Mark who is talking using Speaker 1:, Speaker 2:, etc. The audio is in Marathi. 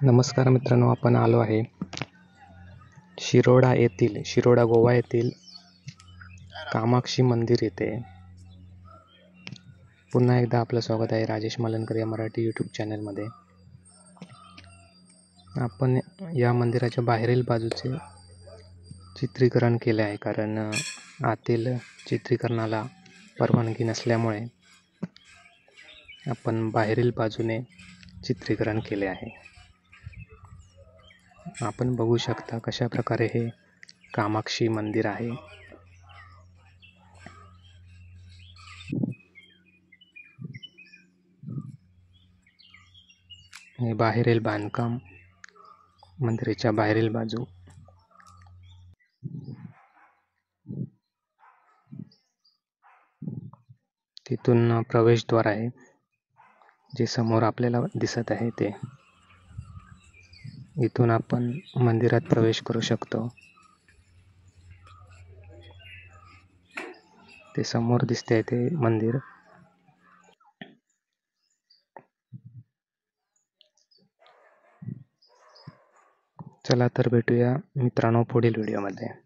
Speaker 1: नमस्कार मित्रांनो, आपण आलो आहे शिरोडा गोवा येथील कामाक्षी मंदिर येथे. पुन्हा एकदा आपलं स्वागत आहे राजेश मालनकर या मराठी यूट्यूब चॅनलमध्ये. आपण या मंदिराच्या बाहेरील बाजूचे चित्रीकरण केले आहे, कारण आतील चित्रीकरणाला परवानगी नसल्यामुळे आपण बाहेरील बाजूने चित्रीकरण केले आहे. आपण बघू शकता कशा प्रकारे हे कामाक्षी मंदिर आहे. हे बाहेरील बांधकाम, मंदिराच्या बाहेरील बाजू. तिथून प्रवेशद्वार आहे, जे समोर आपल्याला दिसत आहे. ते इथून आपण मंदिरात प्रवेश करू शकतो. ते समोर दिसते ते मंदिर. चला तर भेटूया मित्रांनो पुढील व्हिडिओमध्ये.